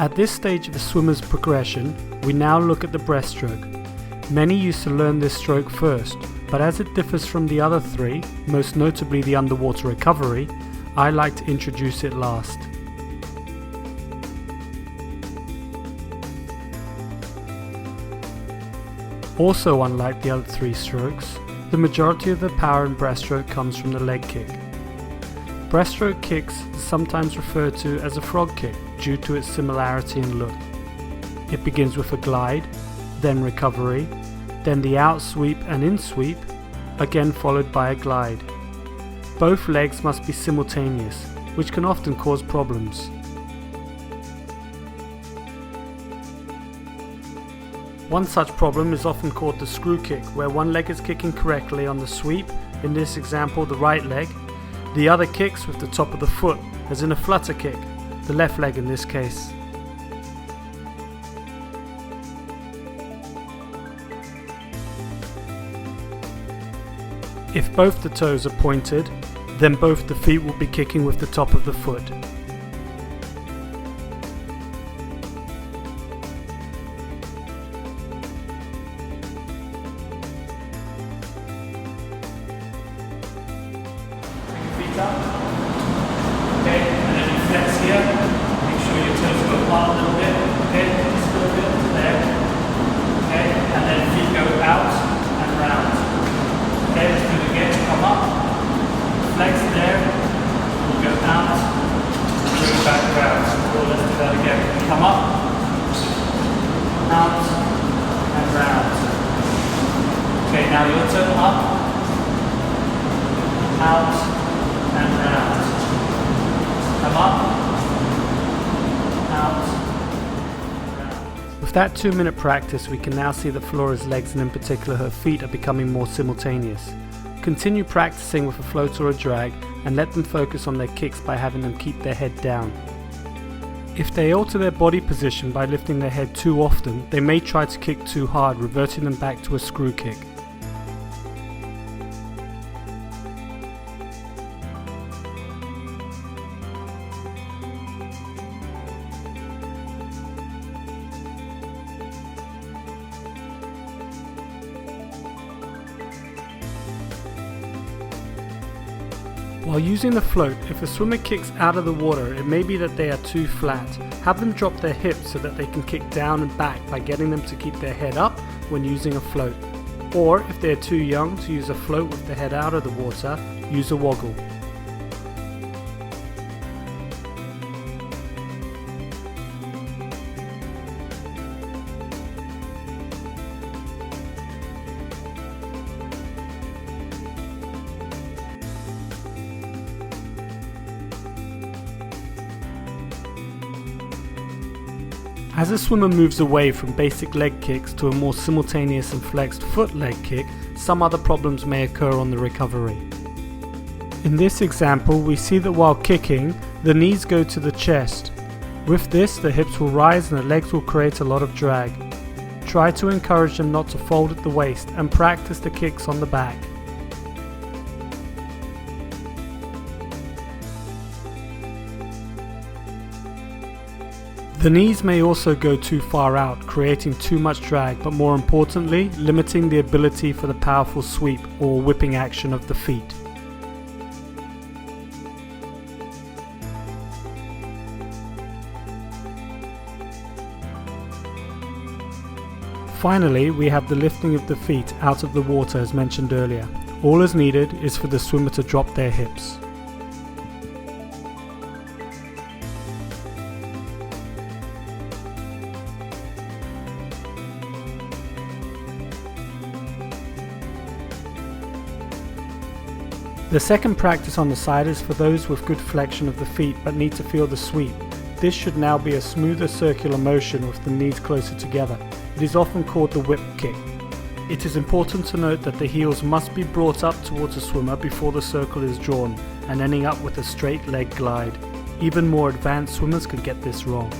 At this stage of a swimmer's progression, we now look at the breaststroke. Many used to learn this stroke first, but as it differs from the other three, most notably the underwater recovery, I like to introduce it last. Also unlike the other three strokes, the majority of the power in breaststroke comes from the leg kick. Breaststroke kicks are sometimes referred to as a frog kick due to its similarity in look. It begins with a glide, then recovery, then the out sweep and in sweep, again followed by a glide. Both legs must be simultaneous, which can often cause problems. One such problem is often called the screw kick, where one leg is kicking correctly on the sweep, in this example the right leg, the other kicks with the top of the foot, as in a flutter kick, the left leg in this case. If both the toes are pointed, then both the feet will be kicking with the top of the foot. Up. Okay, and then you flex here. Make sure your toes go apart a little bit. Okay, just a little bit there. Okay, and then feet go out and round. Okay, let's do it again. Come up, flex there. We'll go out, and bring it back round. Cool, let's do that again. Come up, out, and round. Okay, now your toe up, out, and round. Come up, out, round. With that 2-minute practice, we can now see that Flora's legs, and in particular her feet, are becoming more simultaneous. Continue practicing with a float or a drag, and let them focus on their kicks by having them keep their head down. If they alter their body position by lifting their head too often, they may try to kick too hard, reverting them back to a screw kick. While using the float, if a swimmer kicks out of the water, it may be that they are too flat. Have them drop their hips so that they can kick down and back by getting them to keep their head up when using a float. Or if they are too young to use a float with the head out of the water, use a woggle. As a swimmer moves away from basic leg kicks to a more simultaneous and flexed foot leg kick, some other problems may occur on the recovery. In this example, we see that while kicking, the knees go to the chest. With this, the hips will rise and the legs will create a lot of drag. Try to encourage them not to fold at the waist and practice the kicks on the back. The knees may also go too far out, creating too much drag, but more importantly, limiting the ability for the powerful sweep or whipping action of the feet. Finally, we have the lifting of the feet out of the water as mentioned earlier. All is needed is for the swimmer to drop their hips. The second practice on the side is for those with good flexion of the feet but need to feel the sweep. This should now be a smoother circular motion with the knees closer together. It is often called the whip kick. It is important to note that the heels must be brought up towards the swimmer before the circle is drawn and ending up with a straight leg glide. Even more advanced swimmers could get this wrong.